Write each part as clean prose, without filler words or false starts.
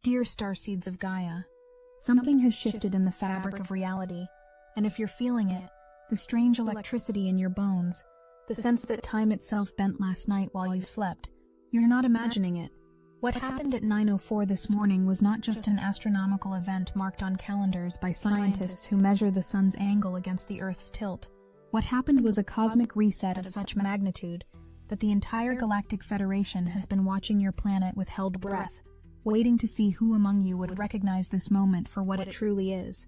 Dear Starseeds of Gaia, something has shifted in the fabric of reality, and if you're feeling it, the strange electricity in your bones, the sense that time itself bent last night while you slept, you're not imagining it. What happened at 9:04 this morning was not just an astronomical event marked on calendars by scientists who measure the sun's angle against the Earth's tilt. What happened was a cosmic reset of such magnitude that the entire Galactic Federation has been watching your planet with held breath, waiting to see who among you would recognize this moment for what it truly is.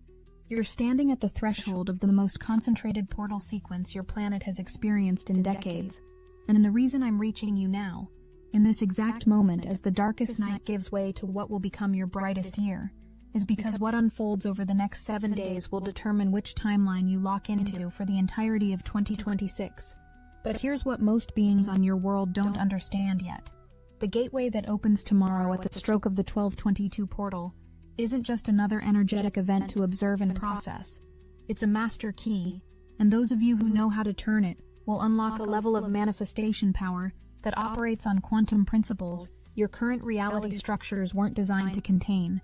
You're standing at the threshold of the most concentrated portal sequence your planet has experienced in decades, and the reason I'm reaching you now, in this exact moment as the darkest night gives way to what will become your brightest year, is because what unfolds over the next 7 days will determine which timeline you lock into for the entirety of 2026. But here's what most beings on your world don't understand yet. The gateway that opens tomorrow at the stroke of the 1222 portal isn't just another energetic event to observe and process. It's a master key, and those of you who know how to turn it will unlock a level of manifestation power that operates on quantum principles your current reality structures weren't designed to contain.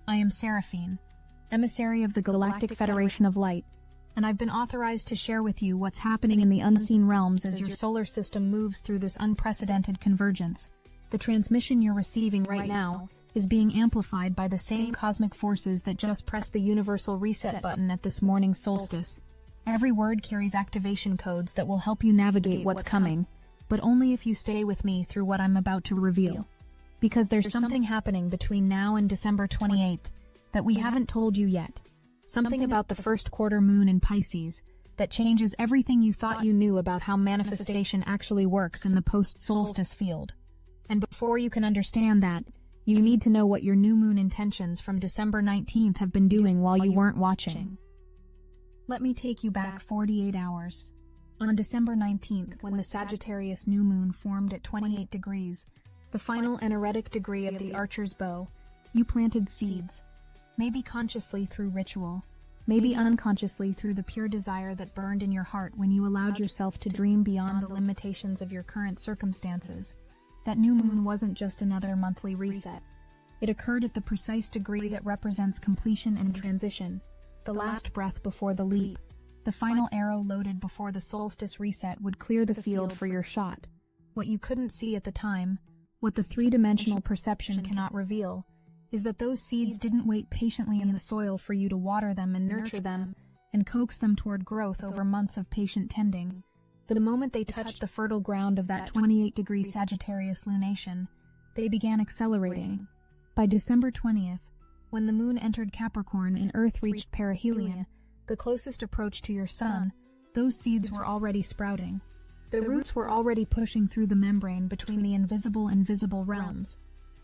I am Seraphine, emissary of the Galactic Federation of Light, and I've been authorized to share with you what's happening in the unseen realms as your solar system moves through this unprecedented convergence. The transmission you're receiving right now is being amplified by the same cosmic forces that just pressed the universal reset button at this morning's solstice. Every word carries activation codes that will help you navigate what's coming, but only if you stay with me through what I'm about to reveal. Because there's something happening between now and December 28th that we haven't told you yet. Something about the first quarter moon in Pisces that changes everything you thought you knew about how manifestation actually works in the post-solstice field. And before you can understand that, you need to know what your new moon intentions from December 19th have been doing while you weren't watching. Let me take you back 48 hours. On December 19th, when the Sagittarius new moon formed at 28 degrees, the final anaretic degree of the Archer's bow, you planted seeds. Maybe consciously through ritual, maybe unconsciously through the pure desire that burned in your heart when you allowed yourself to dream beyond the limitations of your current circumstances. That new moon wasn't just another monthly reset. It occurred at the precise degree that represents completion and transition, the last breath before the leap. The final arrow loaded before the solstice reset would clear the field for your shot. What you couldn't see at the time, what the three-dimensional perception cannot reveal, is that those seeds didn't wait patiently in the soil for you to water them and nurture them and coax them toward growth over months of patient tending. The moment they touched the fertile ground of that 28-degree Sagittarius lunation, they began accelerating. By December 20th, when the moon entered Capricorn and Earth reached perihelion, the closest approach to your sun, those seeds were already sprouting. The roots were already pushing through the membrane between the invisible and visible realms.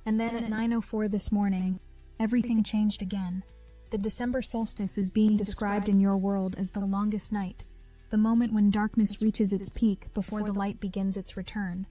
And then at 9:04 this morning, everything changed again. The December solstice is being described in your world as the longest night, the moment when darkness reaches its peak before the light begins its return.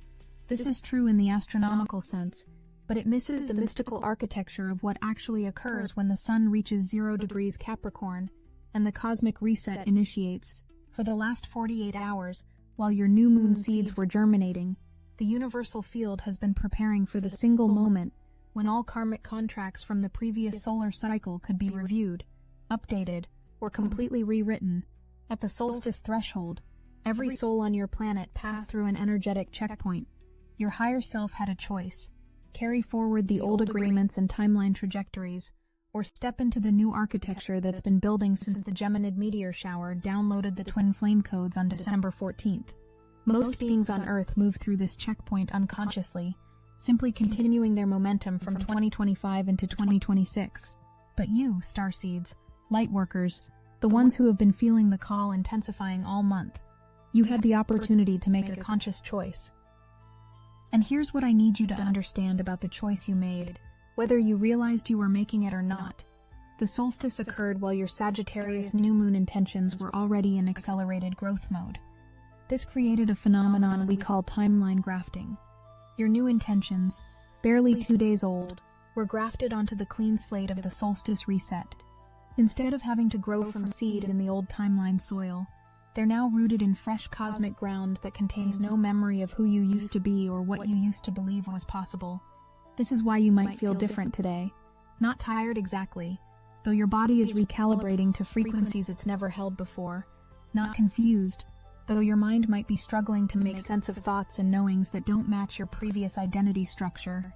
This is true in the astronomical sense, but it misses the mystical architecture of what actually occurs when the sun reaches 0 degrees Capricorn and the cosmic reset initiates. For the last 48 hours, while your new moon seeds were germinating, the universal field has been preparing for the single moment when all karmic contracts from the previous solar cycle could be reviewed, updated, or completely rewritten. At the solstice threshold, every soul on your planet passed through an energetic checkpoint. Your higher self had a choice: carry forward the old agreements and timeline trajectories, or step into the new architecture that's been building since the Geminid meteor shower downloaded the twin flame codes on December 14th. Most beings on Earth move through this checkpoint unconsciously, simply continuing their momentum from 2025 into 2026. But you, Starseeds, Lightworkers, the ones who have been feeling the call intensifying all month, you had the opportunity to make a conscious choice. And here's what I need you to understand about the choice you made, whether you realized you were making it or not. The solstice occurred while your Sagittarius new moon intentions were already in accelerated growth mode. This created a phenomenon we call timeline grafting. Your new intentions, barely 2 days old, were grafted onto the clean slate of the solstice reset. Instead of having to grow from seed in the old timeline soil, they're now rooted in fresh cosmic ground that contains no memory of who you used to be or what you used to believe was possible. This is why you might feel different today. Not tired exactly, though your body is recalibrating to frequencies it's never held before. Not confused, though your mind might be struggling to make sense of thoughts and knowings that don't match your previous identity structure.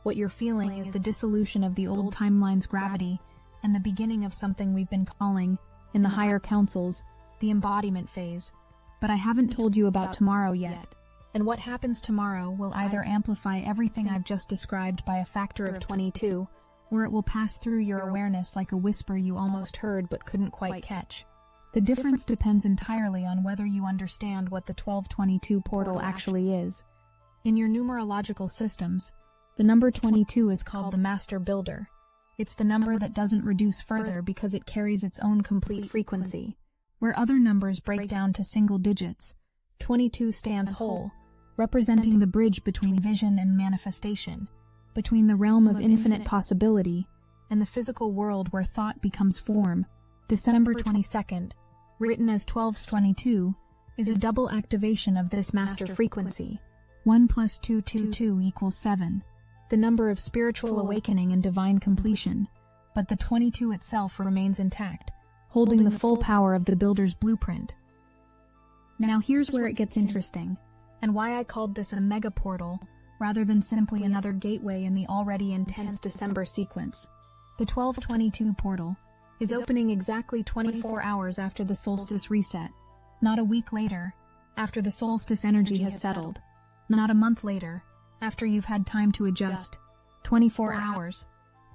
What you're feeling is the dissolution of the old timeline's gravity and the beginning of something we've been calling, in the higher councils, the embodiment phase. But I haven't told you about tomorrow yet. And what happens tomorrow will either amplify everything I've just described by a factor of 22, or it will pass through your awareness like a whisper you almost heard but couldn't quite catch. The difference depends entirely on whether you understand what the 1222 portal actually is. In your numerological systems, the number 22 is called the Master Builder. It's the number that doesn't reduce further because it carries its own complete frequency. Where other numbers break down to single digits, 22 stands whole, representing the bridge between vision and manifestation, between the realm of infinite possibility and the physical world where thought becomes form. December 22nd, written as 1222, is a double activation of this master frequency. 1 + 2 = 2 = 7, the number of spiritual awakening and divine completion, but the 22 itself remains intact, holding the full power of the builder's blueprint. Now here's where it gets interesting, and why I called this a mega portal rather than simply another gateway in the already intense December sequence. The 1222 portal is opening exactly 24 hours after the solstice reset, not a week later, after the solstice energy has settled, not a month later, after you've had time to adjust. 24 hours.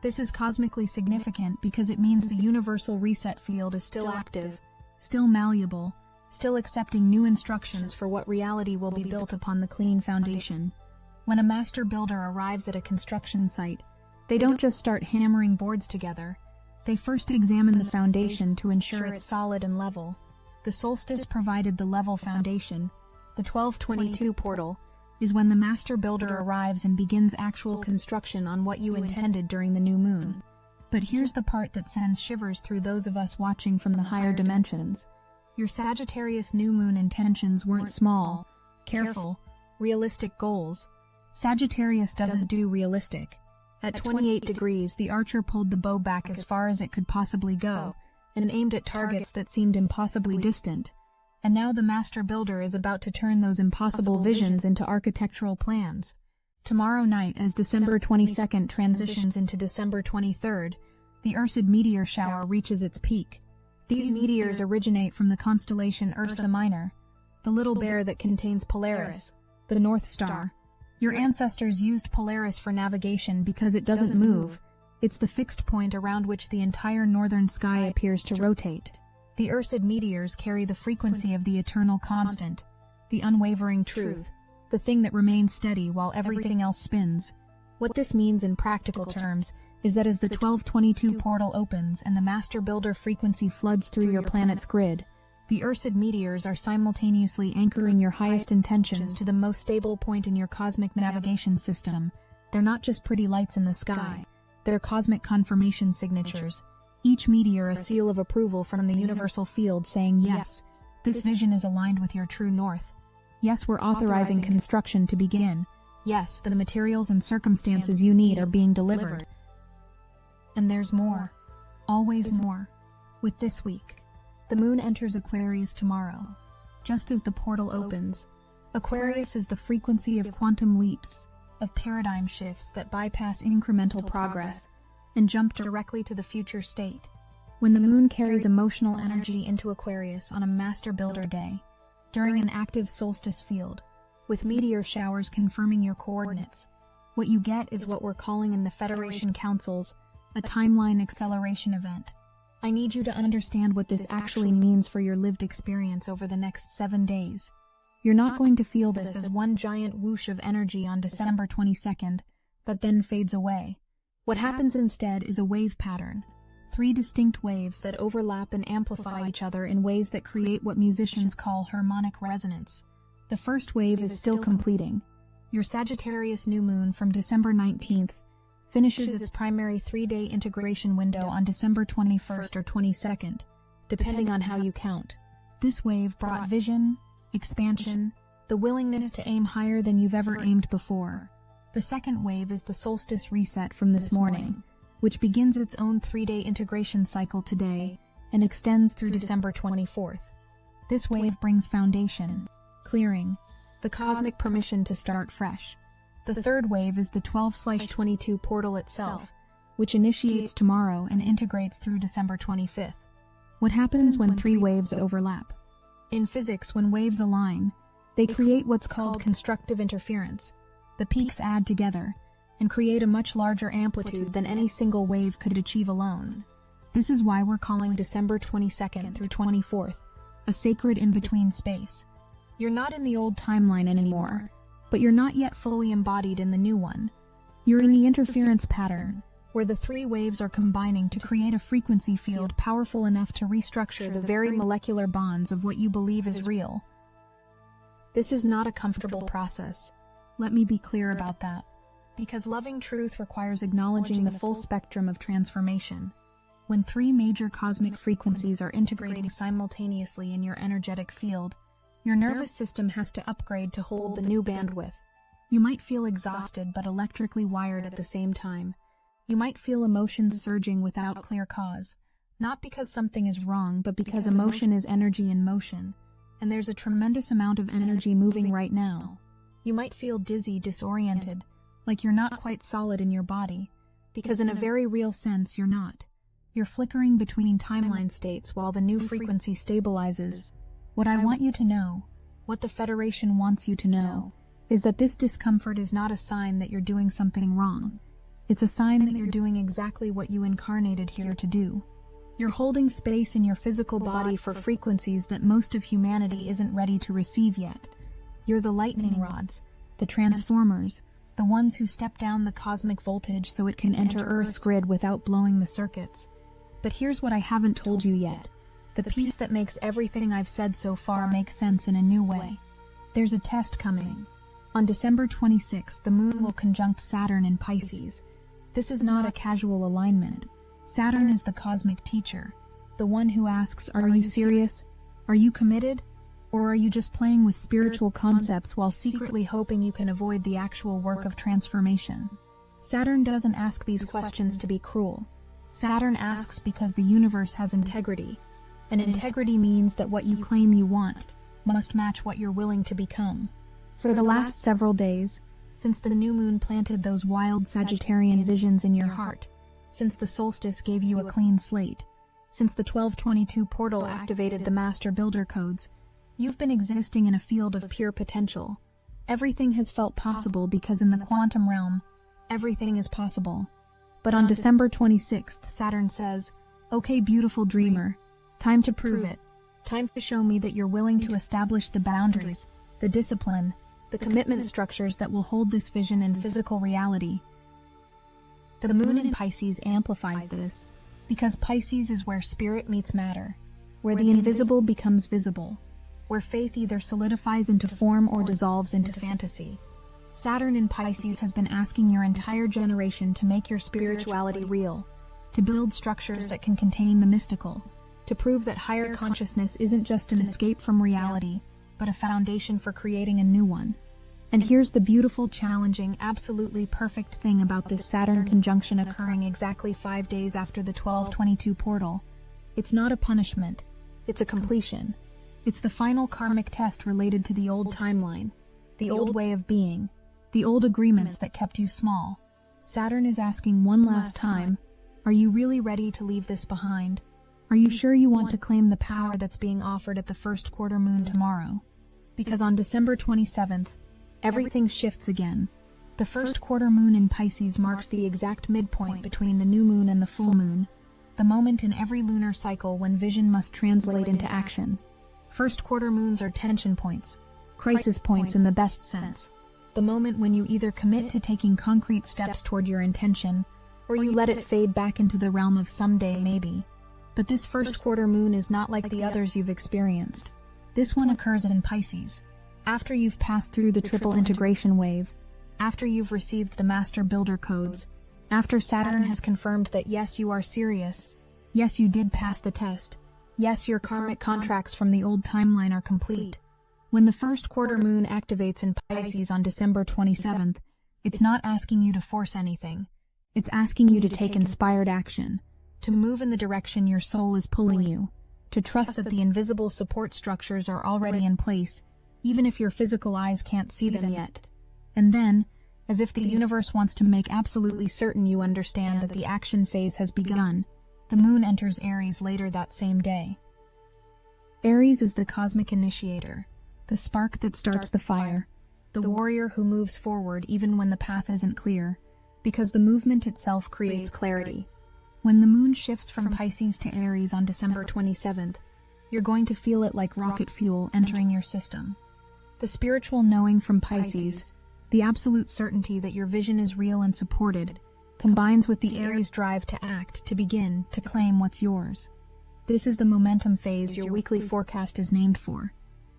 This is cosmically significant because it means the universal reset field is still active, still malleable, still accepting new instructions for what reality will be built upon the clean foundation. When a master builder arrives at a construction site, they don't just start hammering boards together. They first examine the foundation to ensure it's solid and level. The solstice provided the level foundation. The 1222 portal is when the master builder arrives and begins actual construction on what you intended during the new moon. But here's the part that sends shivers through those of us watching from the higher dimensions. Your Sagittarius new moon intentions weren't small, careful, realistic goals. Sagittarius doesn't do realistic. At 28 degrees, the archer pulled the bow back as far as it could possibly go, and aimed at targets that seemed impossibly distant. And now the master builder is about to turn those impossible visions into architectural plans. Tomorrow night, as December 22nd transitions into December 23rd, the Ursid meteor shower reaches its peak. These meteors originate from the constellation Ursa Minor, the little bear that contains Polaris, the North Star. Your ancestors used Polaris for navigation because it doesn't move. It's the fixed point around which the entire northern sky appears to rotate. The Ursid meteors carry the frequency of the eternal constant, the unwavering truth, the thing that remains steady while everything else spins. What this means in practical terms is that as the 1222 portal opens and the master builder frequency floods through your planet's grid, the Ursid meteors are simultaneously anchoring your highest intentions to the most stable point in your cosmic navigation system. They're not just pretty lights in the sky. They're cosmic confirmation signatures, each meteor a seal of approval from the universal field saying, yes, this vision is aligned with your true north. Yes, we're authorizing construction to begin. Yes, the materials and circumstances you need are being delivered. And there's more. Always more. With this week, the moon enters Aquarius tomorrow. Just as the portal opens, Aquarius is the frequency of quantum leaps, of paradigm shifts that bypass incremental progress and jump directly to the future state. When the moon carries emotional energy into Aquarius on a master builder day, during an active solstice field, with meteor showers confirming your coordinates, what you get is what we're calling in the Federation Councils a timeline acceleration event. I need you to understand what this actually means for your lived experience over the next 7 days. You're not going to feel this as one giant whoosh of energy on December 22nd that then fades away. What happens instead is a wave pattern. 3 distinct waves that overlap and amplify each other in ways that create what musicians call harmonic resonance. The first wave is still completing. Your Sagittarius new moon from December 19th finishes its primary 3-day integration window on December 21st or 22nd, depending on how you count. This wave brought vision, expansion, the willingness to aim higher than you've ever aimed before. The second wave is the solstice reset from this morning, which begins its own 3-day integration cycle today and extends through December 24th. This wave brings foundation, clearing, the cosmic permission to start fresh. The third wave is the 12/22 portal itself, which initiates tomorrow and integrates through December 25th. What happens when 3 waves overlap? In physics, when waves align, they create what's called constructive interference. The peaks add together and create a much larger amplitude than any single wave could achieve alone. This is why we're calling December 22nd through 24th a sacred in-between space. You're not in the old timeline anymore, but you're not yet fully embodied in the new one. You're in the interference pattern, where the 3 waves are combining to create a frequency field powerful enough to restructure the very molecular bonds of what you believe is real. This is not a comfortable process. Let me be clear about that. Because loving truth requires acknowledging the full spectrum of transformation. When 3 major cosmic frequencies are integrating simultaneously in your energetic field, your nervous system has to upgrade to hold the new bandwidth. You might feel exhausted but electrically wired at the same time. You might feel emotions surging without clear cause, not because something is wrong, but because emotion is energy in motion, and there's a tremendous amount of energy moving right now. You might feel dizzy, disoriented, like you're not quite solid in your body, because in a very real sense you're not. You're flickering between timeline states while the new frequency stabilizes. What I want you to know, what the Federation wants you to know, is that this discomfort is not a sign that you're doing something wrong. It's a sign that you're doing exactly what you incarnated here to do. You're holding space in your physical body for frequencies that most of humanity isn't ready to receive yet. You're the lightning rods, the transformers, the ones who step down the cosmic voltage so it can enter Earth's grid without blowing the circuits. But here's what I haven't told you yet. The piece that makes everything I've said so far make sense in a new way. There's a test coming. On December 26th, the moon will conjunct Saturn in Pisces. This is not a casual alignment. Saturn is the cosmic teacher, the one who asks, are you serious? Are you committed? Or are you just playing with spiritual concepts while secretly hoping you can avoid the actual work of transformation? Saturn doesn't ask these questions to be cruel. Saturn asks because the universe has integrity, and integrity means that what you claim you want must match what you're willing to become. For the last several days, since the new moon planted those wild Sagittarian visions in your heart, since the solstice gave you a clean slate, since the 12/22 portal activated the master builder codes, you've been existing in a field of pure potential. Everything has felt possible because in the quantum realm, everything is possible. But on December 26th, Saturn says, okay, beautiful dreamer, time to prove it. Time to show me that you're willing to establish the boundaries, the discipline, the commitment structures that will hold this vision in physical reality. The moon in Pisces amplifies this, because Pisces is where spirit meets matter, where the invisible becomes visible, where faith either solidifies into form or dissolves into fantasy. Saturn in Pisces has been asking your entire generation to make your spirituality real, to build structures that can contain the mystical, to prove that higher consciousness isn't just an escape from reality, but a foundation for creating a new one. And here's the beautiful, challenging, absolutely perfect thing about this Saturn conjunction occurring exactly 5 days after the 12/22 portal. It's not a punishment, it's a completion. It's the final karmic test related to the old timeline, the old way of being, the old agreements that kept you small. Saturn is asking one last time, are you really ready to leave this behind? Are you sure you want to claim the power that's being offered at the first quarter moon tomorrow? Because on December 27th, everything shifts again. The first quarter moon in Pisces marks the exact midpoint between the new moon and the full moon, the moment in every lunar cycle when vision must translate into action. First quarter moons are tension points, crisis points in the best sense. The moment when you either commit to taking concrete steps toward your intention, or you let it fade back into the realm of someday maybe. But this first quarter moon is not like the others you've experienced. This one occurs in Pisces, after you've passed through the triple integration wave, after you've received the master builder codes, after Saturn has confirmed that yes, you are serious, yes, you did pass the test, yes, your karmic contracts from the old timeline are complete. When the first quarter moon activates in Pisces on December 27th, it's not asking you to force anything. It's asking you to take inspired action, to move in the direction your soul is pulling you, to trust that the invisible support structures are already in place, even if your physical eyes can't see them yet. And then, as if the universe wants to make absolutely certain you understand that the action phase has begun, the moon enters Aries later that same day. Aries is the cosmic initiator, the spark that starts the fire, the warrior who moves forward even when the path isn't clear, because the movement itself creates clarity. When the moon shifts from Pisces to Aries on December 27th, you're going to feel it like rocket fuel entering your system. The spiritual knowing from Pisces, the absolute certainty that your vision is real and supported, combines with the Aries drive to act, to begin, to claim what's yours. This is the momentum phase your weekly forecast is named for.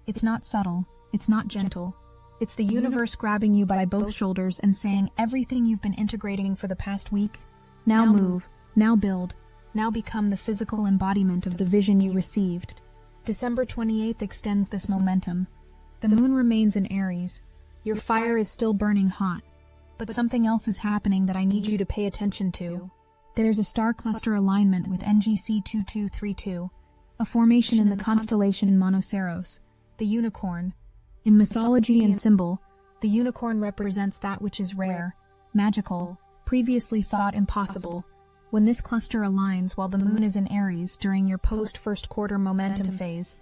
It's not subtle, it's not gentle. It's the universe grabbing you by both shoulders and saying everything you've been integrating for the past week, now move, now build, now become the physical embodiment of the vision you received. December 28th extends this momentum. The moon remains in Aries. Your fire is still burning hot. But something else is happening that I need you to pay attention to. There's a star cluster alignment with NGC 2232, a formation in the constellation Monoceros, the unicorn. In mythology and symbol, the unicorn represents that which is rare, magical, previously thought impossible. When this cluster aligns while the moon is in Aries during your post-first quarter momentum phase,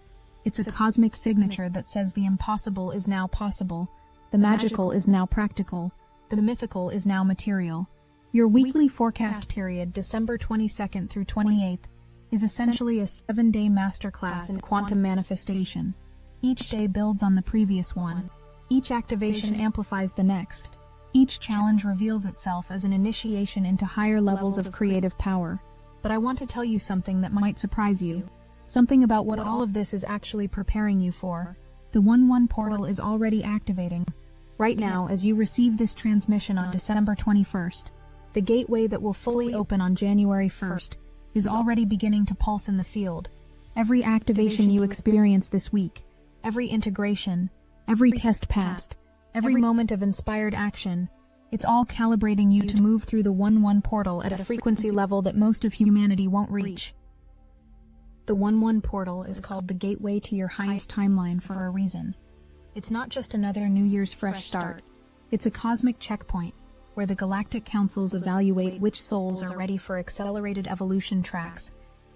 it's a cosmic signature that says the impossible is now possible, the magical is now practical, the mythical is now material. Your weekly forecast period, December 22nd through 28th, is essentially a 7-day masterclass in quantum manifestation. Each day builds on the previous one. Each activation amplifies the next. Each challenge reveals itself as an initiation into higher levels of creative power. But I want to tell you something that might surprise you. Something about what all of this is actually preparing you for. The 1-1 portal is already activating. Right now, as you receive this transmission on December 21st, the gateway that will fully open on January 1st is already beginning to pulse in the field. Every activation you experience this week, every integration, every test passed, every moment of inspired action, it's all calibrating you to move through the 1-1 portal at a frequency level that most of humanity won't reach. The 1-1 portal is called the gateway to your highest timeline for a reason. It's not just another New Year's fresh start. It's a cosmic checkpoint where the galactic councils evaluate which souls are ready for accelerated evolution tracks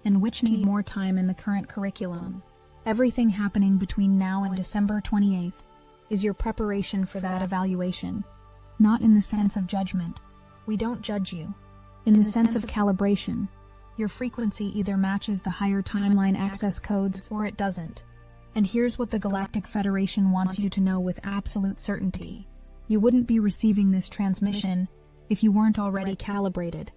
and which need more time in the current curriculum. Everything happening between now and December 28th is your preparation for that evaluation. Not in the sense of judgment. We don't judge you. In the sense of calibration. Your frequency either matches the higher timeline access codes or it doesn't. And here's what the Galactic Federation wants you to know with absolute certainty. You wouldn't be receiving this transmission if you weren't already calibrated.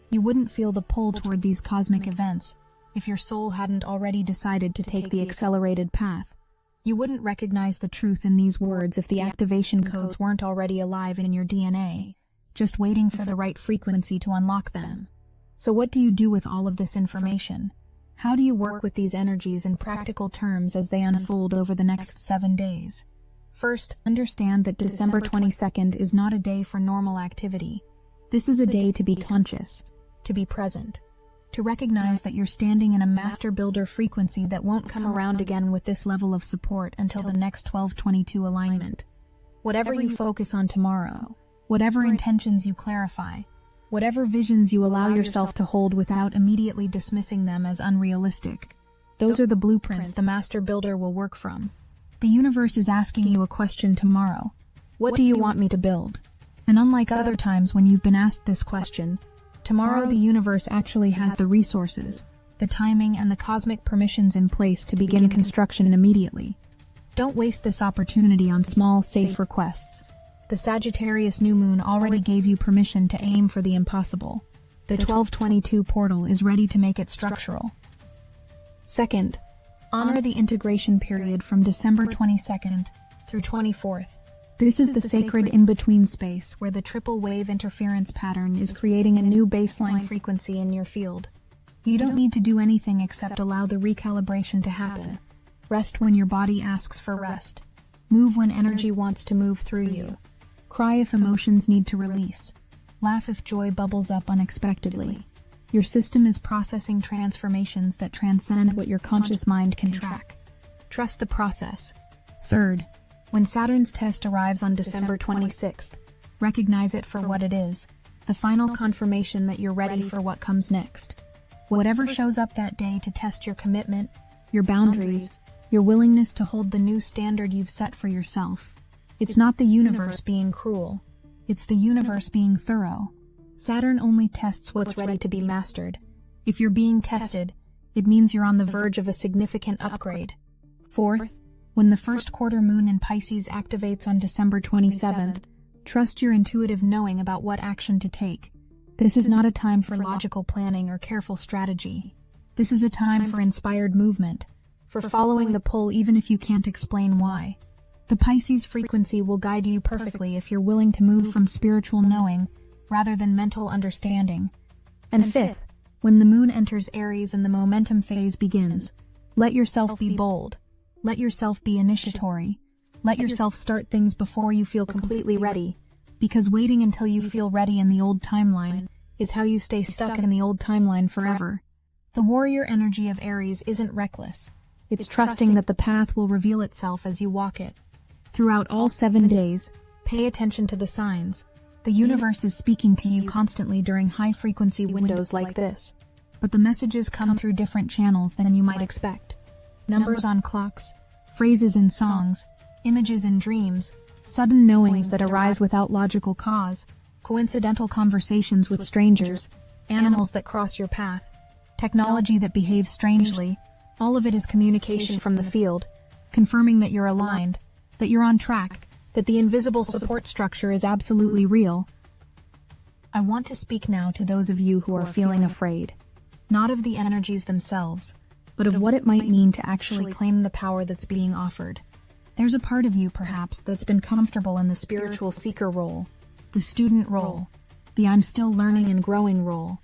You wouldn't feel the pull toward these cosmic events if your soul hadn't already decided to take the accelerated path. You wouldn't recognize the truth in these words if the activation codes weren't already alive in your DNA, just waiting for the right frequency to unlock them. So what do you do with all of this information? How do you work with these energies in practical terms as they unfold over the next 7 days? First, understand that December 22nd is not a day for normal activity. This is a day to be conscious, to be present, to recognize that you're standing in a master builder frequency that won't come around again with this level of support until the next 12/22 alignment. Whatever you focus on tomorrow, whatever intentions you clarify, whatever visions you allow yourself to hold without immediately dismissing them as unrealistic, those are the blueprints the master builder will work from. The universe is asking you a question tomorrow. What do you want me to build? And unlike other times when you've been asked this question, tomorrow the universe actually has the resources, the timing, and the cosmic permissions in place to begin construction immediately. Don't waste this opportunity on small, safe requests. The Sagittarius new moon already gave you permission to aim for the impossible. The 12/22 portal is ready to make it structural. Second, honor the integration period from December 22nd through 24th. This is the sacred in-between space where the triple wave interference pattern is creating a new baseline frequency in your field. You don't need to do anything except allow the recalibration to happen. Rest when your body asks for rest. Move when energy wants to move through you. Cry if emotions need to release. Laugh if joy bubbles up unexpectedly. Your system is processing transformations that transcend what your conscious mind can track. Trust the process. Third, when Saturn's test arrives on December 26th, recognize it for what it is, the final confirmation that you're ready for what comes next. Whatever shows up that day to test your commitment, your boundaries, your willingness to hold the new standard you've set for yourself. It's not the universe being cruel. It's the universe being thorough. Saturn only tests what's ready to be mastered. If you're being tested, it means you're on the verge of a significant upgrade. Fourth, when the first quarter moon in Pisces activates on December 27th, trust your intuitive knowing about what action to take. This is not a time for logical planning or careful strategy. This is a time for inspired movement, for following the pull even if you can't explain why. The Pisces frequency will guide you perfectly if you're willing to move from spiritual knowing rather than mental understanding. And fifth, when the moon enters Aries and the momentum phase begins, let yourself be bold. Let yourself be initiatory. Let yourself start things before you feel completely ready, because waiting until you feel ready in the old timeline is how you stay stuck in the old timeline forever. The warrior energy of Aries isn't reckless. It's trusting that the path will reveal itself as you walk it. Throughout all 7 days, pay attention to the signs. The universe is speaking to you constantly during high-frequency windows like this, but the messages come through different channels than you might expect. Numbers on clocks, phrases in songs, images in dreams, sudden knowings that arise without logical cause, coincidental conversations with strangers, animals that cross your path, technology that behaves strangely. All of it is communication from the field, confirming that you're aligned, that you're on track, that the invisible support structure is absolutely real. I want to speak now to those of you who are feeling afraid, not of the energies themselves, but of what it might mean to actually claim the power that's being offered. There's a part of you, perhaps, that's been comfortable in the spiritual seeker role, the student role, the I'm still learning and growing role.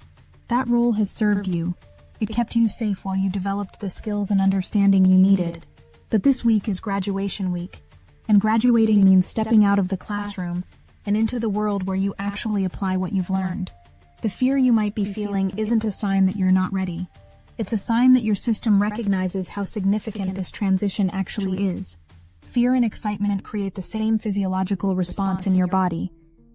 That role has served you. It kept you safe while you developed the skills and understanding you needed. But this week is graduation week, and graduating means stepping out of the classroom and into the world where you actually apply what you've learned. The fear you might be feeling isn't a sign that you're not ready. It's a sign that your system recognizes how significant this transition actually is. Fear and excitement create the same physiological response in your body.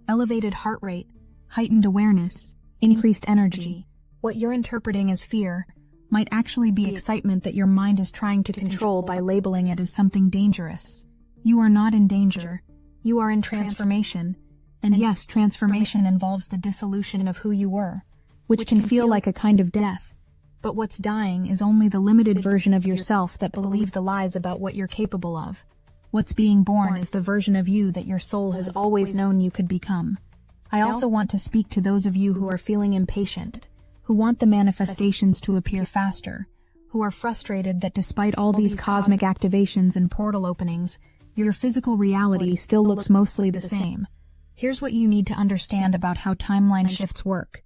Elevated heart rate, heightened awareness, increased energy. What you're interpreting as fear might actually be excitement that your mind is trying to control by labeling it as something dangerous. You are not in danger. You are in transformation. And yes, transformation involves the dissolution of who you were, which can feel like a kind of death. But what's dying is only the limited version of yourself that believed the lies about what you're capable of. What's being born is the version of you that your soul has always known you could become. I also want to speak to those of you who are feeling impatient, who want the manifestations to appear faster, who are frustrated that despite all these cosmic activations and portal openings, your physical reality still looks mostly the same. Here's what you need to understand about how timeline shifts work.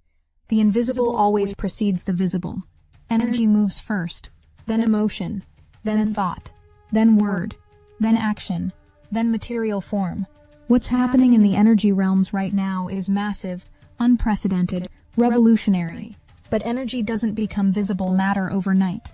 The invisible always precedes the visible. Energy moves first, then emotion, then thought, then word, then action, then material form. What's happening in the energy realms right now is massive, unprecedented, revolutionary. But energy doesn't become visible matter overnight.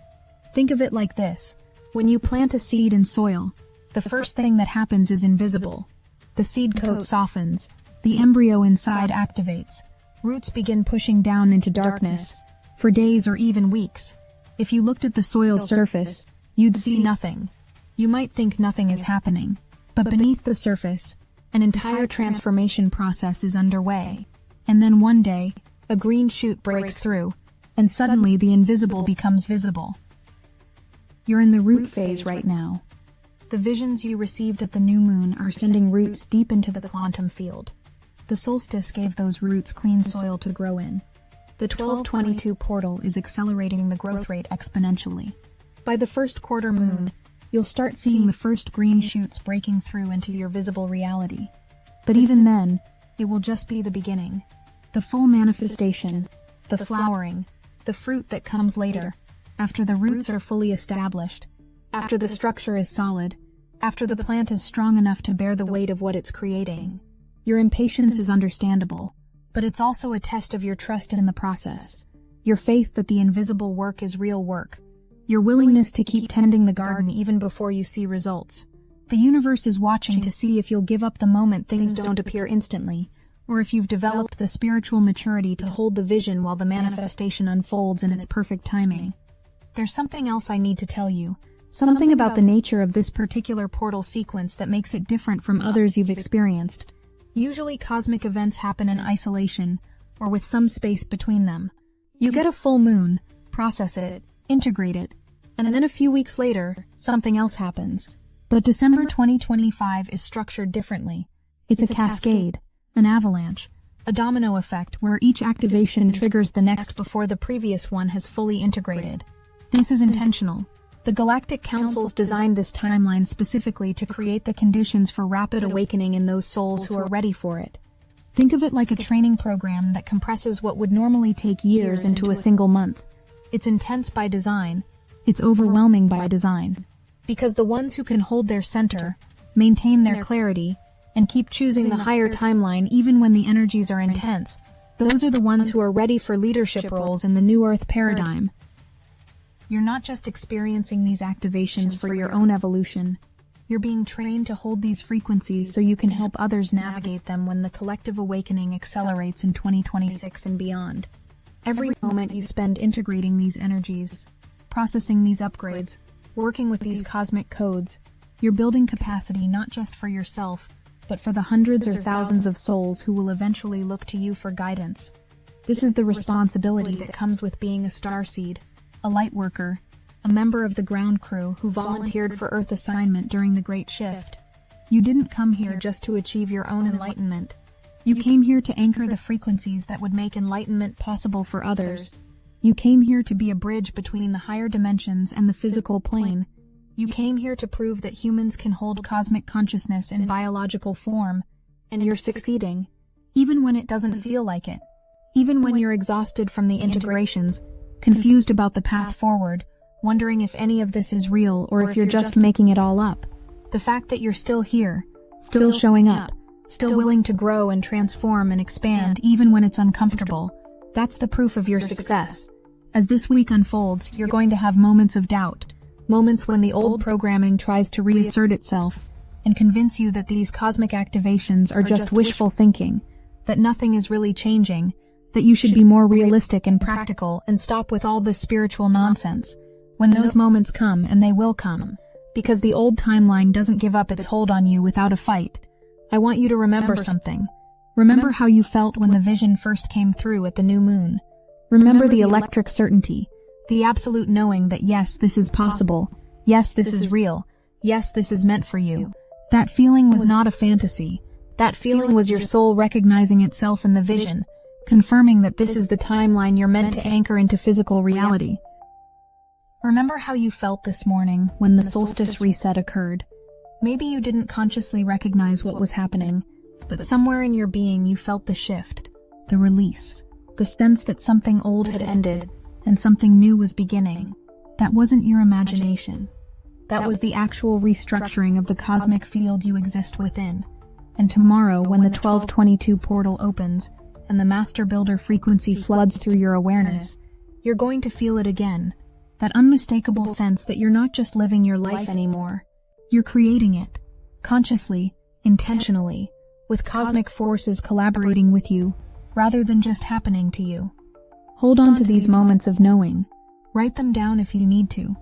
Think of it like this. When you plant a seed in soil, the first thing that happens is invisible. The seed coat softens. The embryo inside activates. Roots begin pushing down into darkness. For days or even weeks. If you looked at the soil surface, you'd see nothing. You might think nothing is happening. But beneath the surface, an entire transformation process is underway. And then one day, a green shoot breaks through, and suddenly the invisible becomes visible. You're in the root phase right now. The visions you received at the new moon are sending roots deep into the quantum field. The solstice gave those roots clean soil to grow in. The 1222 portal is accelerating the growth rate exponentially. By the first quarter moon, you'll start seeing the first green shoots breaking through into your visible reality. But even then, it will just be the beginning. The full manifestation, the flowering, the fruit that comes later, after the roots are fully established, after the structure is solid, after the plant is strong enough to bear the weight of what it's creating. Your impatience is understandable, But it's also a test of your trust in the process, your faith that the invisible work is real work, your willingness to keep tending the garden even before you see results. The universe is watching to see if you'll give up the moment things don't appear instantly, or if you've developed the spiritual maturity to hold the vision while the manifestation unfolds in its perfect timing. There's something else I need to tell you, something about the nature of this particular portal sequence that makes it different from others you've experienced. Usually cosmic events happen in isolation, or with some space between them. You get a full moon, process it, integrate it, and then a few weeks later, something else happens. But December 2025 is structured differently. It's a cascade, an avalanche, a domino effect where each activation triggers the next before the previous one has fully integrated. This is intentional. The Galactic Councils designed this timeline specifically to create the conditions for rapid awakening in those souls who are ready for it. Think of it like a training program that compresses what would normally take years into a single month. It's intense by design. It's overwhelming by design. Because the ones who can hold their center, maintain their clarity, and keep choosing the higher timeline even when the energies are intense, those are the ones who are ready for leadership roles in the New Earth paradigm. You're not just experiencing these activations for your own evolution. You're being trained to hold these frequencies so you can help others navigate them when the collective awakening accelerates in 2026 and beyond. Every moment you spend integrating these energies, processing these upgrades, working with these cosmic codes, you're building capacity not just for yourself, but for the hundreds or thousands of souls who will eventually look to you for guidance. This is the responsibility that comes with being a starseed, a light worker, a member of the ground crew who volunteered for Earth assignment during the Great Shift. You didn't come here just to achieve your own enlightenment. You came here to anchor the frequencies that would make enlightenment possible for others. You came here to be a bridge between the higher dimensions and the physical plane. You came here to prove that humans can hold cosmic consciousness in biological form, and you're succeeding, even when it doesn't feel like it. Even when you're exhausted from the integrations, confused about the path forward, wondering if any of this is real or if you're just making it all up. The fact that you're still here, still showing up, still willing to grow and transform and expand even when it's uncomfortable, that's the proof of your success. As this week unfolds, you're going to have moments of doubt, moments when the old programming tries to reassert itself and convince you that these cosmic activations are just wishful thinking, that nothing is really changing, that you should be more realistic and practical and stop with all this spiritual nonsense. When those moments come, and they will come, because the old timeline doesn't give up its hold on you without a fight, I want you to remember something. Remember how you felt when the vision first came through at the new moon. Remember the electric certainty, the absolute knowing that yes, this is possible, yes, this is real, yes, this is meant for you. That feeling was not a fantasy. That feeling was your soul recognizing itself in the vision, confirming that this is the timeline you're meant to anchor into physical reality. Remember how you felt this morning when the solstice reset occurred. Maybe you didn't consciously recognize what was happening, but somewhere in your being you felt the shift, the release, the sense that something old had ended and something new was beginning. That wasn't your imagination. That was the actual restructuring of the cosmic field you exist within. And tomorrow, when the 1222 portal opens and the Master Builder frequency floods through your awareness, you're going to feel it again. That unmistakable sense that you're not just living your life anymore. You're creating it, consciously, intentionally, with cosmic forces collaborating with you, rather than just happening to you. Hold on to these moments of knowing. Write them down if you need to.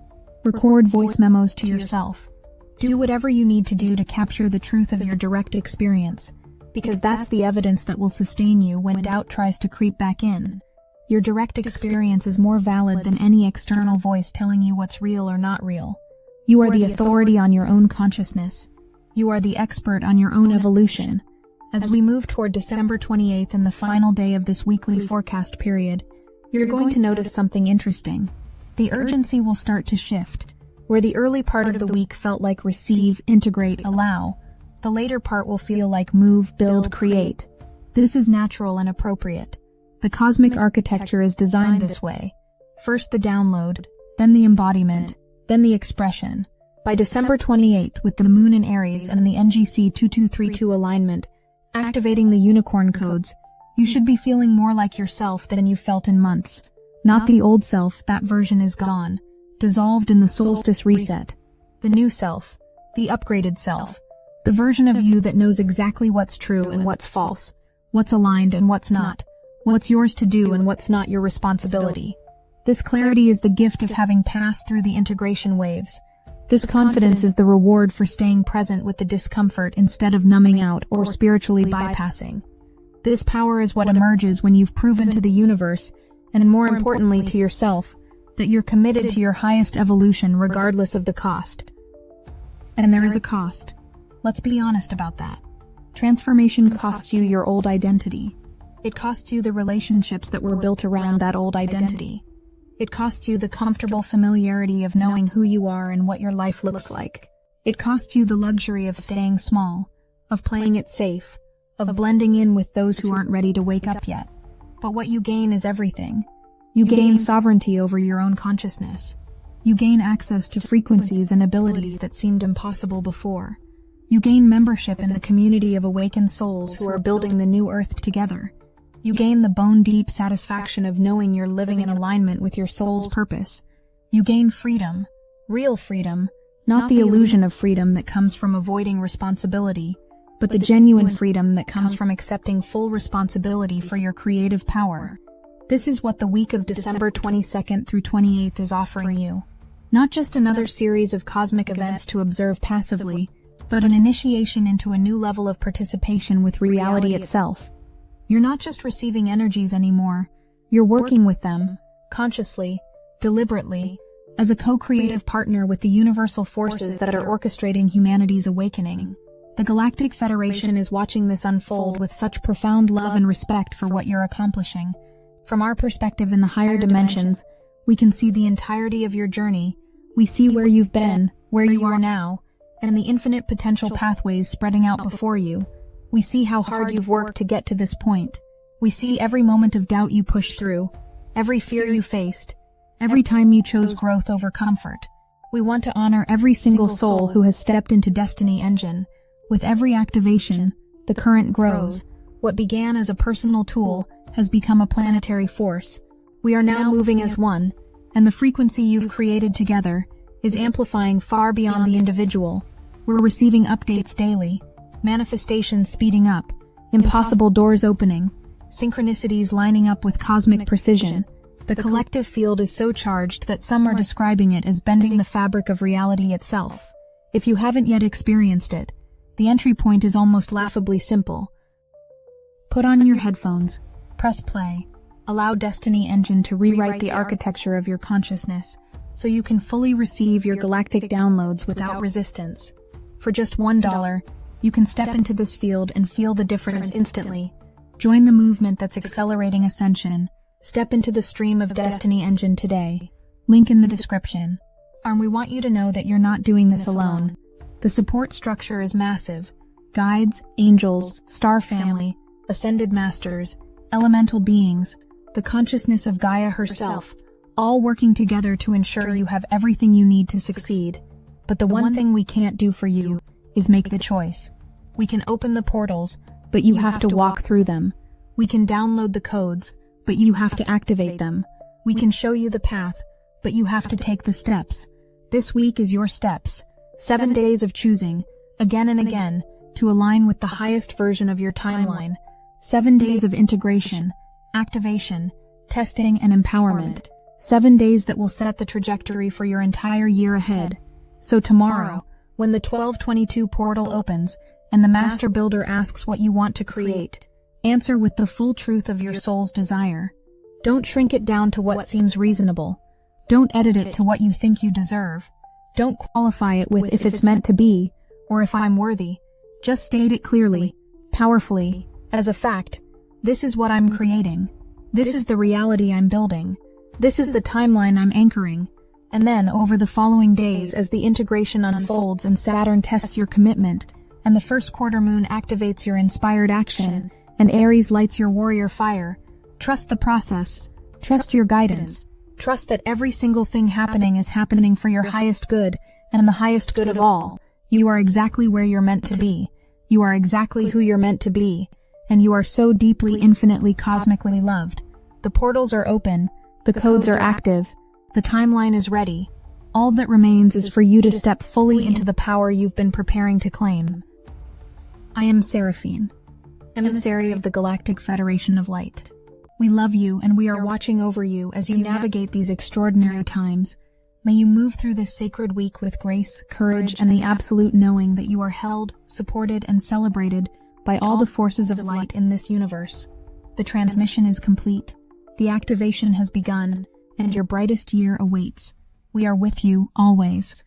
Record voice memos to yourself. Do whatever you need to do to capture the truth of your direct experience, because that's the evidence that will sustain you when doubt tries to creep back in. Your direct experience is more valid than any external voice telling you what's real or not real. You are the authority on your own consciousness. You are the expert on your own evolution. As we move toward December 28th and the final day of this weekly forecast period, you're going to notice something interesting. The urgency will start to shift. Where the early part of the week felt like receive, integrate, allow, the later part will feel like move, build, create. This is natural and appropriate. The cosmic architecture is designed this way. First the download, then the embodiment, then the expression. By December 28th, with the moon in Aries and the NGC 2232 alignment, activating the unicorn codes, You should be feeling more like yourself than you felt in months. Not the old self, that version is gone, dissolved in the solstice reset. The new self, the upgraded self, the version of you that knows exactly what's true and what's false, what's aligned and what's not, what's yours to do and what's not your responsibility. This clarity is the gift of having passed through the integration waves. This confidence is the reward for staying present with the discomfort instead of numbing out or spiritually bypassing. This power is what emerges when you've proven to the universe, and more importantly to yourself, that you're committed to your highest evolution regardless of the cost. And there is a cost. Let's be honest about that. Transformation costs you your old identity. It costs you the relationships that were built around that old identity. It costs you the comfortable familiarity of knowing who you are and what your life looks like. It costs you the luxury of staying small, of playing it safe, of blending in with those who aren't ready to wake up yet. But what you gain is everything. You gain sovereignty over your own consciousness. You gain access to frequencies and abilities that seemed impossible before. You gain membership in the community of awakened souls who are building the new earth together. You gain the bone-deep satisfaction of knowing you're living in alignment with your soul's purpose. You gain freedom, real freedom, not the illusion of freedom that comes from avoiding responsibility, but the genuine freedom that comes from accepting full responsibility for your creative power. This is what the week of December 22nd through 28th is offering you. Not just another series of cosmic events to observe passively, but an initiation into a new level of participation with reality itself. You're not just receiving energies anymore, you're working with them, consciously, deliberately, as a co-creative partner with the universal forces that are orchestrating humanity's awakening. The Galactic Federation is watching this unfold with such profound love and respect for what you're accomplishing. From our perspective in the higher dimensions, we can see the entirety of your journey. We see where you've been, where you are now, and the infinite potential pathways spreading out before you. We see how hard you've worked to get to this point. We see every moment of doubt you pushed through, every fear you faced, every time you chose growth over comfort. We want to honor every single soul who has stepped into Destiny Engine. With every activation, the current grows. What began as a personal tool has become a planetary force. We are now moving as one, and the frequency you've created together is amplifying far beyond the individual. We're receiving updates daily, manifestations speeding up, impossible doors opening, synchronicities lining up with cosmic precision. The collective field is so charged that some are describing it as bending the fabric of reality itself. If you haven't yet experienced it, the entry point is almost laughably simple. Put on your headphones, press play, allow Destiny Engine to rewrite the architecture of your consciousness so you can fully receive your galactic downloads without resistance. For just $1, you can step into this field and feel the difference instantly. Join the movement that's accelerating ascension. Step into the stream of Destiny Engine today. Link in the description. And we want you to know that you're not doing this alone. The support structure is massive. Guides, angels, star family, ascended masters, elemental beings, the consciousness of Gaia herself, all working together to ensure you have everything you need to succeed. But the one thing we can't do for you is make the choice. We can open the portals, but you have to walk through them. We can download the codes, but you have to activate them. We can show you the path, but you have to take the steps. This week is your steps. 7 days of choosing, again and again, to align with the highest version of your timeline. 7 days of integration, activation, testing, and empowerment. 7 days that will set the trajectory for your entire year ahead. So tomorrow, when the 1222 portal opens, and the Master Builder asks what you want to create, answer with the full truth of your soul's desire. Don't shrink it down to what seems reasonable. Don't edit it to what you think you deserve. Don't qualify it with if it's meant to be, or if I'm worthy. Just state it clearly, powerfully, as a fact. This is what I'm creating. This is the reality I'm building. This is the timeline I'm anchoring. And then, over the following days, as the integration unfolds and Saturn tests your commitment, and the first quarter moon activates your inspired action, and Aries lights your warrior fire, trust the process. Trust your guidance. Trust that every single thing happening is happening for your highest good, and the highest good of all. You are exactly where you're meant to be. You are exactly who you're meant to be. and you are so deeply, infinitely, cosmically loved. The portals are open, the codes are active, the timeline is ready. All that remains is for you to step fully into the power you've been preparing to claim. I am Seraphine, emissary of the Galactic Federation of Light. We love you, and we are watching over you as you navigate these extraordinary times. May you move through this sacred week with grace, courage, and the absolute knowing that you are held, supported, and celebrated by all the forces of light in this universe. The transmission is complete, the activation has begun, and your brightest year awaits. We are with you, always.